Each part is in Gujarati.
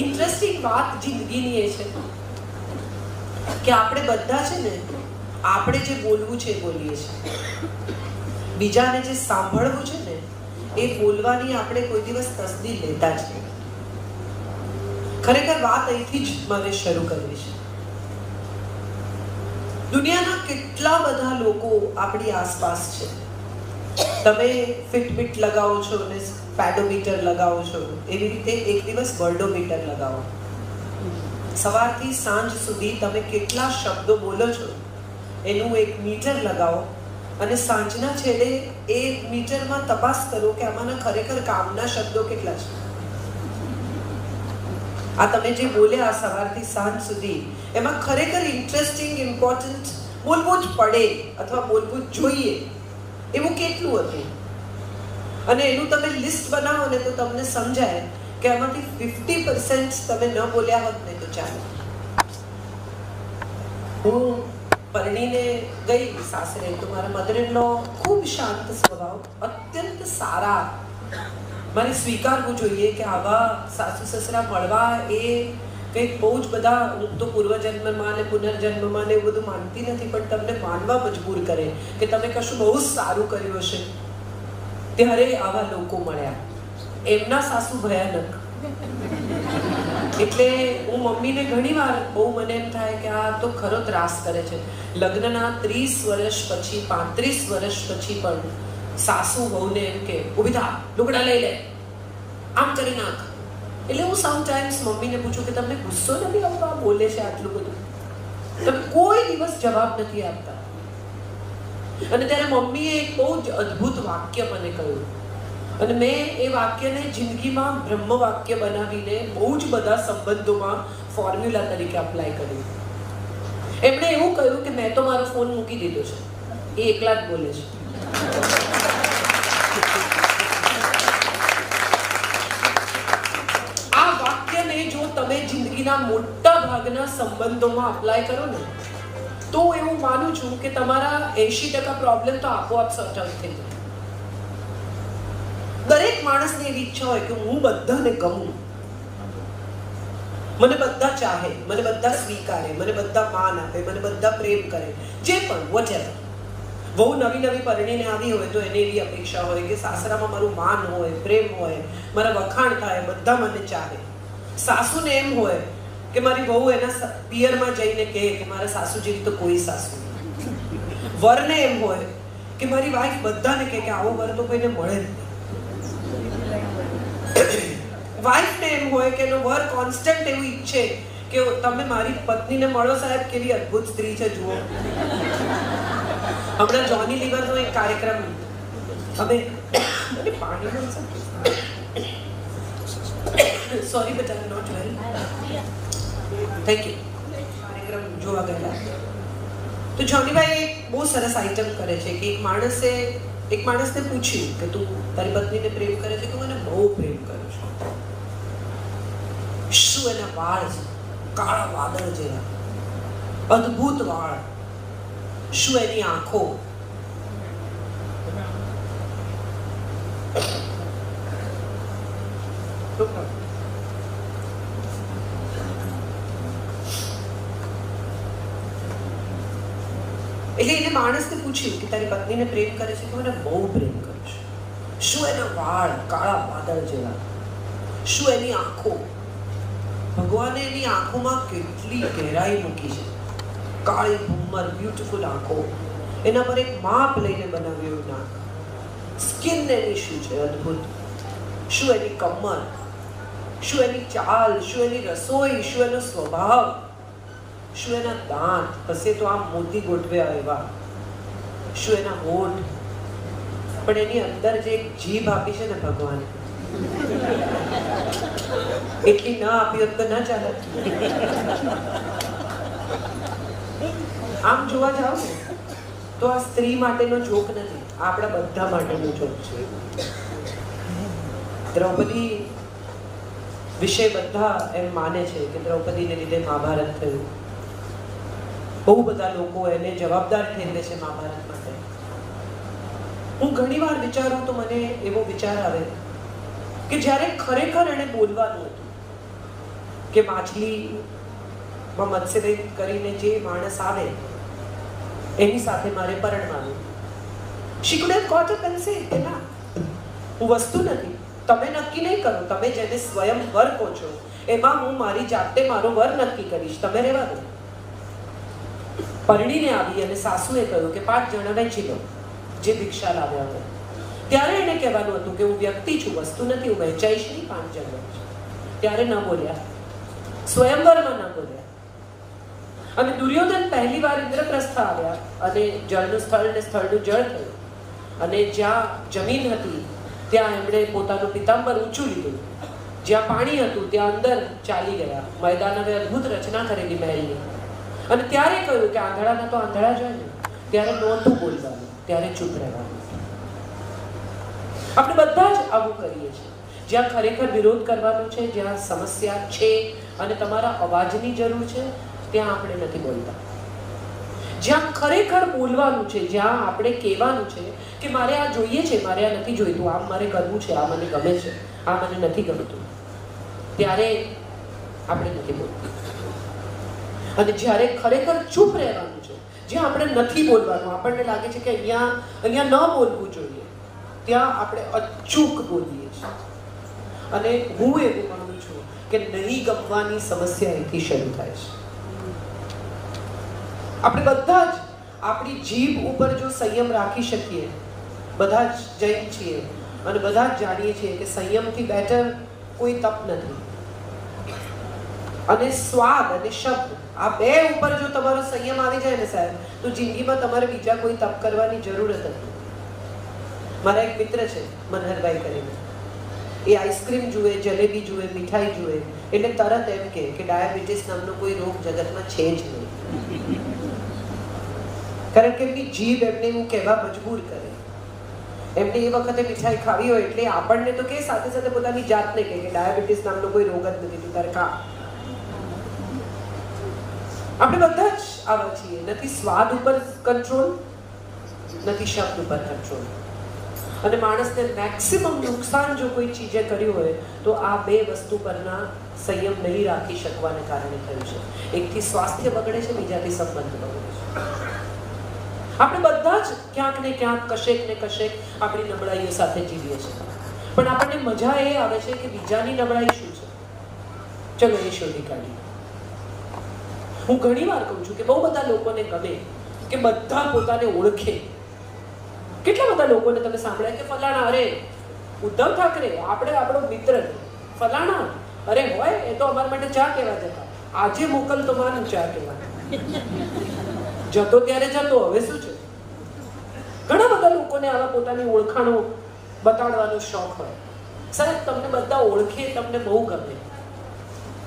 ઇન્ટરેસ્ટિંગ વાત જિંદગીની એ છે કે આપણે બધા છે ને, આપણે જે બોલવું છે એ બોલીએ છીએ, બીજાને જે સાંભળવું છે ને એ બોલવાની આપણે કોઈ દિવસ તસદી લેતા જ નહીં. ખરેખર વાત અહીંથી જ મારે શરૂ કરવી છે. દુનિયાના કેટલા બધા લોકો આપણી આસપાસ છે. તમે ફિટબિટ લગાવો છો ને પેડોમીટર લગાવો છો, એવી રીતે એક દિવસ વર્ડોમીટર લગાવો. સવારથી સાંજ સુધી તમે કેટલા શબ્દો બોલો છો એનું એક મીટર લગાવો અને સાંજના છેડે એ મીટરમાં તપાસ કરો કે આમાંના ખરેખર કામના શબ્દો કેટલા છે. આ તમે જે બોલ્યા સવારથી સાંજ સુધી, એમાં ખરેખર ઇન્ટરેસ્ટિંગ, ઇમ્પોર્ટન્ટ, બોલવું જ પડે અથવા બોલવું જ જોઈએ એવું કેટલું હતું? અને એનું તમે લિસ્ટ બનાવો ને તો તમને સમજાય કે આમાંથી 50% તમે ન બોલ્યા હોત ને તો ચાલે. હું પરણીને ગઈ સાસરે તો મારા મધર ઇન લો ખૂબ શાંત સ્વભાવ, અત્યંત સારા. મારે સ્વીકારવું જોઈએ કે આવા સાસુ સસરા મળવા એ કંઈક બહુ જ બધા, હું તો પૂર્વજન્મમાં ને પુનર્જન્મમાં ને એવું બધું માનતી નથી, પણ તમને માનવા મજબૂર કરે કે તમે કશું બહુ સારું કર્યું હશે. ત્યારે આવા લોકો મળ્યા. એમના સાસુ ભયાનક. એટલે હું મમ્મીને ઘણી વાર બહુ મને એમ થાય કે આ તો ખરો ત્રાસ કરે છે. લગ્નના 30 વર્ષ પછી, 35 વર્ષ પછી પણ સાસુ વહુને એમ કે ઊભી થા, લુગડા લઈ લે, આમ કરી નાખ. એટલે હું સમટાઈમ્સ મમ્મીને પૂછું કે તમને ગુસ્સો નથી આવતો આ બોલે છે આટલું બધું? તમે કોઈ દિવસ જવાબ નથી આપતા. અને ત્યારે મમ્મીએ એક બહુ જ અદ્ભુત વાક્ય મને કહ્યું અને મેં એ વાક્યને જિંદગીમાં બ્રહ્મ વાક્ય બનાવીને બહુ જ બધા સંબંધોમાં ફોર્મ્યુલા તરીકે અપ્લાય કર્યું. એમણે એવું કહ્યું કે મેં તો મારો ફોન મૂકી દીધો છે, એ એકલા જ બોલે છે. આ વાક્યને જો તમે જિંદગીના મોટા ભાગના સંબંધોમાં અપ્લાય કરો ને તો એવું માનું છું કે તમારા 80% પ્રોબ્લેમ તો આપોઆપ સોર્ટ આઉટ થઈ જાય. દરેક માણસની એવી ઈચ્છા હોય કે હું બધાને ગમું, મને બધા ચાહે, મને બધા સ્વીકારે, મને બધા માન આપે, મને બધા પ્રેમ કરે, જે પણ વોટેવર. બહુ નવી પરણીને આવી હોય તો એને એવી અપેક્ષા હોય કે સાસરામાં મારું માન હોય, પ્રેમ હોય, મારા વખાણ થાય, બધા મને ચાહે. સાસુને એમ હોય કે મારી વહુ એના પિયરમાં જઈને કહે કે મારા સાસુ જેવી તો કોઈ સાસુ નહીં. વરને એમ હોય કે મારી વાઈફ બધાને કહે કે આવો વર તો કોઈને મળે જ નહીં. વાઈફને એમ હોય કે એનો વર કોન્સ્ટન્ટ એવું ઈચ્છે કે તમે મારી પત્નીને મળો સાહેબ, કેવી અદ્ભુત સ્ત્રી છે જુઓ. હમણાં જોની લીવરનો એક કાર્યક્રમ, હવે પાણી sorry but I am not well, thank you. કાર્યક્રમ જોવા ગયેલા તો જોનીભાઈ એક બહુ સરસ આઈટમ કરે છે કે એક માણસને પૂછ્યું કે તું તારી પત્નીને પ્રેમ કરે છે? કે મને બહુ પ્રેમ કરું છું. શું એના વાળ છે કાળા વાદળ જેવા, અદ્ભુત વાળ. શું એની આંખો, એટલે એને માણસને પૂછ્યું કે તારી પત્નીને પ્રેમ કરે છે? કે મને બહુ પ્રેમ કરું છું. શું એના વાળ કાળા વાદળ જેવા, શું એની આંખો. ભગવાને એની આંખોમાં કેટલી ગહેરાઈ મૂકી છે. કાળી ભૂમર બ્યુટીફુલ આંખો, એના પર એક માપ લઈને બનાવ્યું નાક. સ્કિન એની શું છે અદ્ભુત. શું એની કમર, શું એની ચાલ, શું એની રસોઈ, શું એનો સ્વભાવ, શું એના દાંત, હશે તો આમ મોતી ગોઠવ્યા એવા, શું એના હોઠ. પણ એની અંદર જે એક જીભ આપી છે ને ભગવાને, એટલી ના આપી હોત તો ના ચાલે. આમ જોવા જાવ ને તો આ સ્ત્રી માટેનો જોક નથી, આપણા બધા માટેનો જોક છે. દ્રૌપદી વિશે બધા એમ માને છે કે દ્રૌપદીને લીધે મહાભારત થયું. બહુ બધા લોકો એને જવાબદાર ઠેરવે છે મહાભારત માટે. હું ઘણી વાર વિચારું તો મને એવો વિચાર આવે કે જ્યારે ખરેખર એને બોલવાનું હતું, કે માછલીમાં મત્સ્યવેદ કરીને જે માણસ આવે એની સાથે મારે પરણવાનું. She could have got up and said કે ના, હું વસ્તુ નથી, તમે નક્કી નહીં કરો, તમે જેને સ્વયં વર કહો છો એમાં હું મારી જાતે મારો વર નક્કી કરીશ, તમે રહેવા દો. પરણીને આવી અને સાસુએ કહ્યું કે 5 જણા વહેંચી લો જે ભિક્ષા લાવ્યા હોય. ત્યારે એને કહેવાનું હતું કે હું વ્યક્તિ છું, વસ્તુ નથી, હું વહેંચાઈશ નહીં 5 જણ. ત્યારે ન બોલ્યા, સ્વયંવરમાં ન બોલ્યા. અને દુર્યોધન પહેલી વાર ઇન્દ્રપ્રસ્થ આવ્યા અને જળનું સ્થળ ને સ્થળનું જળ થયું. અને જ્યાં જમીન હતી ત્યાં એમણે પોતાનું પિતાંબર ઊંચું લીધું, જ્યાં પાણી હતું ત્યાં અંદર ચાલી ગયા. મેદાનવે અદ્ભુત રચના કરેલી મહેલની. અને ત્યારે કહ્યું કે આંધળાના તો આંધળા જ હોય ને, ત્યારે નહોતું બોલવાનું, ત્યારે ચૂપ રહેવાનું. આપણે બધા જ આવું કરીએ છીએ. જ્યાં ખરેખર વિરોધ કરવાનો છે, જ્યાં સમસ્યા છે અને તમારા અવાજની જરૂર છે, ત્યાં આપણે નથી બોલતા. જ્યાં ખરેખર બોલવાનું છે, જ્યાં આપણે કહેવાનું છે કે મારે આ જોઈએ છે, મારે આ નથી જોઈતું, આમ મારે કરવું છે, આ મને ગમે છે, આ મને નથી ગમતું, ત્યારે આપણે નથી બોલતું. અને જ્યારે ખરેખર ચૂપ રહેવાનું છે, જ્યાં આપણે નથી બોલવાનું, આપણને લાગે છે કે અહીંયા ન બોલવું જોઈએ, ત્યાં આપણે અચૂક બોલીએ છીએ. અને હું એવું માનું છું કે નહીં ગમવાની સમસ્યા અહીંથી શરૂ થાય છે. આપણે બધા જ આપણી જીભ ઉપર જો સંયમ રાખી શકીએ, બધા જ જૈન છીએ અને બધા જ જાણીએ છીએ કે સંયમથી બેટર કોઈ તપ નથી. અને સ્વાદ અને શબ્દ આ બે ઉપર જો તમારો સંયમ આવી જાય ને સાહેબ, તો જિંદગીમાં તમારે બીજા કોઈ તપ કરવાની જરૂર જ નથી. મારા એક મિત્ર છે મનહરભાઈ કરીને, એ આઈસ્ક્રીમ જુએ, જલેબી જુએ, મીઠાઈ જુએ એટલે તરત એમ કે ડાયાબિટીસ નામનો કોઈ રોગ જગતમાં છે જ નહીં. કારણ કે એમની જીભ એમને એવું કહેવા મજબૂર કરે. એમને એ વખતે મીઠાઈ ખાવી હોય એટલે આપણને તો કે સાથે સાથે પોતાની જાતને કે ડાયાબિટીસ નામનો કોઈ રોગ જ નથી, તું તારે ખા. આપણે બધા જ આવા છીએ. નથી સ્વાદ ઉપર કંટ્રોલ, નથી શબ્દ ઉપર કંટ્રોલ. અને માણસને મેક્સિમમ નુકસાન જો કોઈ ચીજે કર્યું હોય તો આ બે વસ્તુ પરના સંયમ નહીં રાખી શકવાને કારણે થયું છે. એકથી સ્વાસ્થ્ય બગડે છે, બીજાથી સંબંધ બગડે છે. આપણે બધા જ ક્યાંક ને ક્યાંક કશેક ને કશેક આપણી નબળાઈઓ સાથે જીવીએ છીએ. પણ આપણને મજા એ આવે છે કે બીજાની નબળાઈ શું છે, ચલો એ શોધી કાઢીએ. હું ઘણી વાર કહું છું કે બહુ બધા લોકોને ગમે કે બધા પોતાને ઓળખે. કેટલા બધા લોકોને તમે સાંભળ્યા કે ફલાણા, અરે ઉદ્ધવ ઠાકરે આપણે આપણો મિત્ર, ફલાણા અરે હોય એ તો અમારા માટે ચા કહેવા જતા, આજે મોકલતો માનું ચા કહેવા, જતો ત્યારે જતો, હવે શું છે. ઘણા બધા લોકોને આવા પોતાની ઓળખાણો બતાડવાનો શોખ હોય. સાહેબ તમને બધા ઓળખે, તમને બહુ ગમે,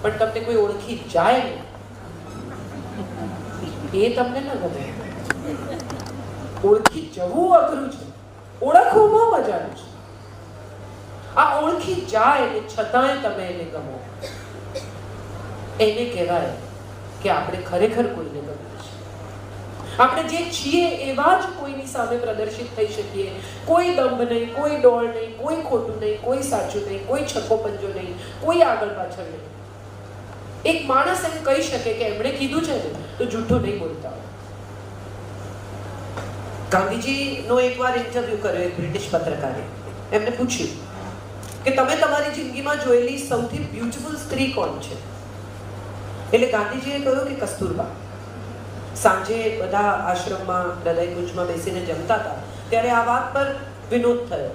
પણ તમને કોઈ ઓળખી જાય ને એ તમને ન ગમે. ઓળખી જવું અઘરું છે, ઓળખવું બહુ મજાનું છે. આ ઓળખી જાય ને છતાંય તમે એને ગમો, એને કહેવાય કે આપણે ખરેખર કોઈને ગમીએ છીએ. આપણે જે છીએ એવા જ કોઈની સામે પ્રદર્શિત થઈ શકીએ. કોઈ દંભ નહીં, કોઈ ડોળ નહીં, કોઈ ખોટું નહીં, કોઈ સાચું નહીં, કોઈ છક્કો પંજો નહીં, કોઈ આગળ પાછળ નહીં. એક માણસ એમ કહી શકે કે એમણે કીધું છે ને તો જૂઠું નહીં બોલતા. ગાંધીજીનો એકવાર ઇન્ટરવ્યુ કર્યો એક બ્રિટિશ પત્રકારે. એમને પૂછ્યું કે તમે તમારી જિંદગીમાં જોયેલી સૌથી બ્યુટીફુલ સ્ત્રી કોણ છે? એટલે ગાંધીજીએ કહ્યું કે કસ્તુરબા. સાંજે બધા આશ્રમમાં હૃદયકુંજમાં બેસીને જમતા હતા ત્યારે આ વાત પર વિનોદ થયો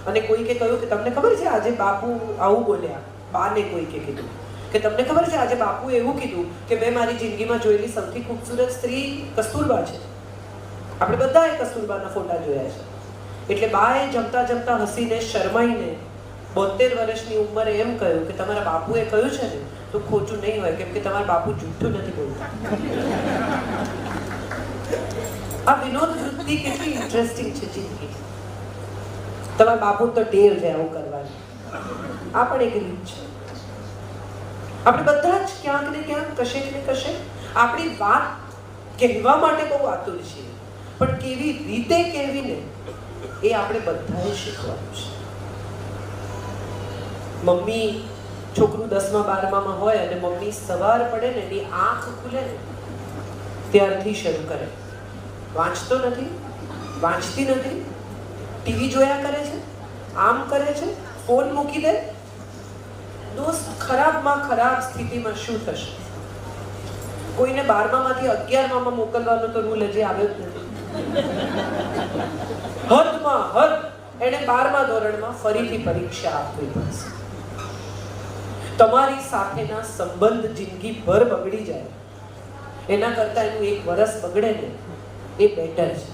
અને કોઈકે કહ્યું કે તમને ખબર છે આજે બાપુ આવું બોલ્યા. બાને કોઈકે કીધું કે તમને ખબર છે આજે બાપુએ એવું કીધું કે મેં મારી જિંદગીમાં જોયેલી સૌથી ખૂબસૂરત સ્ત્રી કસ્તુરબા છે. આપણે બધાએ કસ્તુરબાના ફોટા જોયા છે. એટલે બાએ જમતા જમતા હસીને શરમાઈને 72 વર્ષની ઉંમરે એમ કહ્યું કે તમારા બાપુએ કહ્યું છે ને તો ખોટું નહીં હોય, કેમ કે તમારા બાપુ જૂઠું નથી બોલતા. આ વિનોદ વૃત્તિ કેટલી ઇન્ટરેસ્ટિંગ છે જિંદગી. તમારા બાપુ તો ટેવ છે આવું કરવાની. આ પણ એક રીત છે. આપણે બધા જ ક્યાંક ને ક્યાંક કશેક ને કશેક આપણી વાત કહેવા માટે બહુ આતુર છીએ, પણ કેવી રીતે કહેવી ને એ આપણે બધાએ શીખવાનું છે. મમ્મી છોકરું 10મા 12મામાં હોય અને મમ્મી સવાર પડે ને એની આંખ ખુલે ને ત્યારથી શરૂ કરે. વાંચતો નથી, વાંચતી નથી, ટીવી જોયા કરે છે, આમ કરે છે, ફોન મૂકી દે. દોસ્ત, ખરાબમાં ખરાબ સ્થિતિમાં શું થશે? કોઈને 12મામાંથી 11મામાં મોકલવાનો તો રૂલ હજી આવ્યો જ નથી. હદમાં હદ એને 12મા ધોરણમાં ફરીથી પરીક્ષા આપવી પડશે. તમારી સાથેના સંબંધ જિંદગી ભર બગડી જાય એના કરતા એનું 1 વર્ષ બગડે ને એ બેટર છે.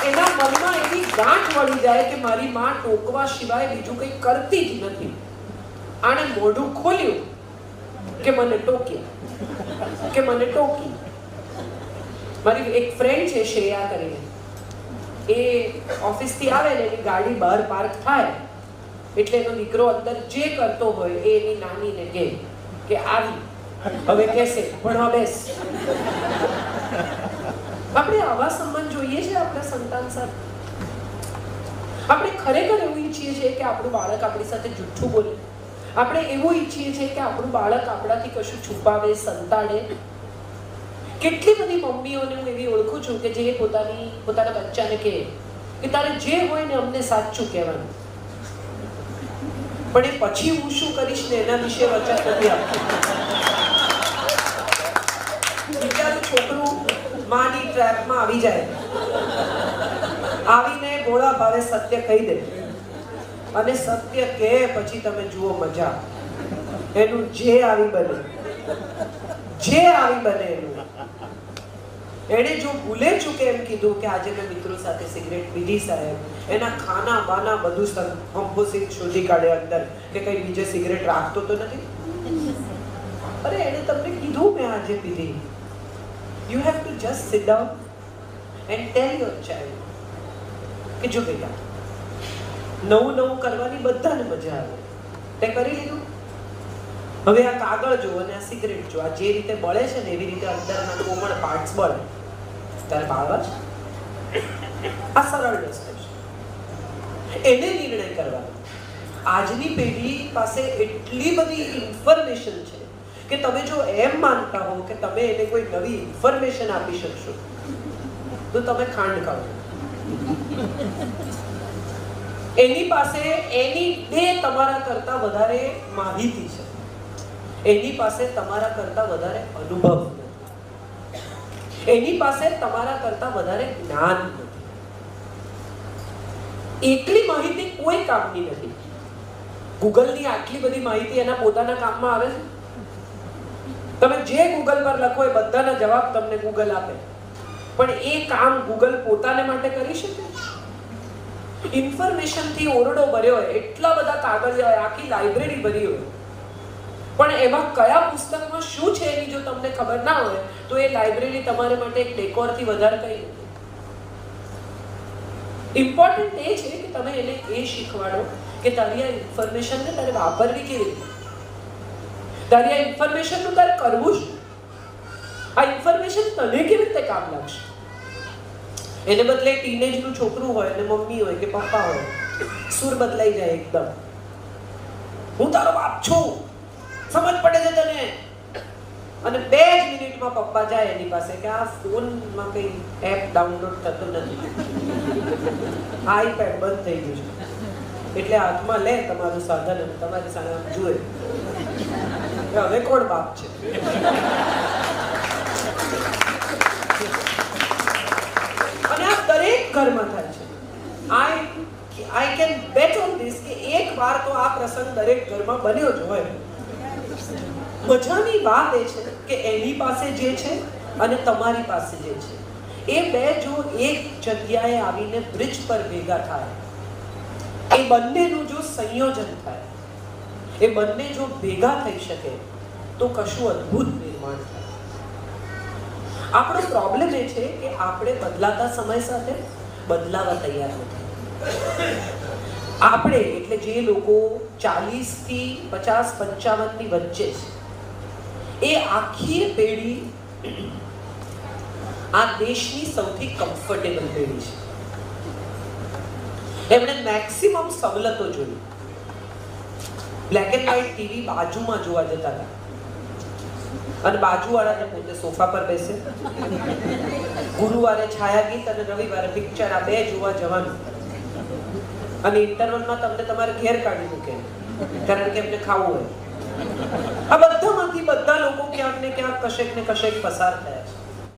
એના મનમાં એવી ગાંઠ વળી જાય કે મારી માં ટોકવા સિવાય બીજું કંઈ કરતી જ નથી. આણે મોઢું ખોલ્યું કે મને ટોક્યા, કે મને ટોકી. મારી એક ફ્રેન્ડ છે શ્રેયા કરીને, એ ઓફિસથી આવે ને એની ગાડી બહાર પાર્ક થાય એટલે એનો દીકરો અંદર જે કરતો હોય એ એની નાનીને કહે કે આવી હવે કહેશે ભણવા બેસ. આપણે આવા સંબંધ જોઈએ છે આપણા સંતાન સાથે? આપણે ખરેખર એવું ઈચ્છીએ છીએ કે આપણું બાળક આપણી સાથે જૂઠું બોલે? આપણે એવું ઈચ્છીએ છીએ કે આપણું બાળક આપણાથી કશું છુપાવે, સંતાડે? કેટલી બધી મમ્મીઓને હું એવી ઓળખું છું કે જે પોતાના બચ્ચાને કહે કે તારે જે હોય ને અમને સાચું કહેવાનું, પણ એ પછી હું શું કરીશ ને એના વિશે વચન નથી આપતું. બિચારું છોકરું માની ટ્રેપમાં આવી જાય, આવીને ગોળા ભાવે સત્ય કહી દે અને સત્ય કહે પછી તમે જુઓ મજા. એનું જે આવી બને એનું. એણે જો ભૂલે ચૂકે એમ કીધું કે આજે મેં મિત્રો સાથે સિગરેટ પીધી સાહેબ, એના ખાના બાના બધું કમ્પોઝિટ શોધી કાઢે અંદર કે કઈ બીજે સિગરેટ રાખતો તો નથી. અરે એણે તમને કીધું મેં આજે પીધી. You have to just sit down and tell your child કે જો બેટા, નવું કરવાની બધાને મજા આવે. તે કરી લીધું, હવે આ કાગળ જો અને આ સિગરેટ જો, આ જે રીતે બળે છે ને એવી રીતે અંદરના કોમળ પાર્ટ્સ બળે. તારે બાળવા છે? આ સરળ રસ્તો છે, એને નિર્ણય કરવાનો. આજની પેઢી પાસે એટલી બધી ઇન્ફોર્મેશન છે કે તમે જો એમ માનતા હો કે તમે એને કોઈ નવી ઇન્ફોર્મેશન આપી શકશો તો તમે ખાંડ ખાઓ. એની પાસે એની બે તમારા કરતા વધારે માહિતી છે, એની પાસે તમારા કરતા વધારે અનુભવ નથી, એની પાસે તમારા કરતા વધારે જ્ઞાન નથી. એટલી માહિતી કોઈ કામની નથી. ગૂગલની આટલી બધી માહિતી એના પોતાના કામમાં આવે છે? તમે જે ગૂગલ પર લખો એ બધાના જવાબ તમને ગૂગલ આપે, પણ એ કામ ગૂગલ પોતાને માટે કરી શકે? ઇન્ફોર્મેશનથી ઓરડો ભર્યો હોય, એટલા બધા કાગળિયા હોય, આખી લાઇબ્રેરી ભરી હોય, પણ એમાં કયા પુસ્તકમાં શું છે એની જો તમને ખબર ના હોય તો એ લાઇબ્રેરી તમારે માટે એક ડેકોરથી વધારે કંઈ નથી. ઇમ્પોર્ટન્ટ એ છે કે તમે એને એ શીખવાડો કે તારી આ ઇન્ફોર્મેશનને તારે વાપરવી કેવી રીતે, તારી આ ઇન્ફોર્મેશનનું તારે કરવું શું, આ ઇન્ફોર્મેશન તને કેવી રીતે કામ લાગશે. એને બદલે ટીનેજનું છોકરું હોય અને મમ્મી હોય કે પપ્પા હોય, સુર બદલાઈ જાય એકદમ. હું તારો બાપ છું, સમજ પડે છે તને? અને 2 જ મિનિટમાં પપ્પા જાય એની પાસે કે આ ફોનમાં કઈ એપ ડાઉનલોડ થતો નથી, આઈપેડ બંધ થઈ ગયું છે, એટલે હાથમાં લે તમારું સાધન અને તમારી સામે આમ જુએ હવે કોણ બાપ છે. અને આ દરેક ઘરમાં થાય છે. I can bet on this કે એક વાર તો આ પ્રસંગ દરેક ઘરમાં બન્યો જ હોય. મજાની વાત એ છે કે એની પાસે જે છે અને તમારી પાસે જે છે એ બે જો એક જગ્યાએ આવીને બ્રિજ પર ભેગા થાય, એ બંનેનું જો સંયોજન થાય, એ બંને જો ભેગા થઈ શકે તો કશું અદ્ભુત નિર્માણ થાય. આપણો પ્રોબ્લેમ એ છે કે આપણે બદલાતા સમય સાથે બદલાવા તૈયાર નથી. આપણે એટલે જે લોકો 40 થી 50 55 ની વચ્ચે છે, એ આખી પેઢી આ દેશની સૌથી કમ્ફર્ટેબલ પેઢી છે. એમણે મેક્સિમમ સવલતો જોઈ, બ્લેક એન્ડ વ્હાઇટ ટીવી બાજુમાં જોવા જતા હતા અને બાજુવાળાને પોતે સોફા પર બેસે. ગુરુવારે છાયા ગીત અને રવિવારે પિક્ચર, આ બે જોવા જવાનું. અને ઇન્ટરવલમાં તમને તમારે ઘેર કાઢી મૂકે, કારણ કે એમને ખાવું હોય. આ બધામાંથી બધા લોકો ક્યાંક ને ક્યાંક કશેક ને કશેક પસાર થયા છે.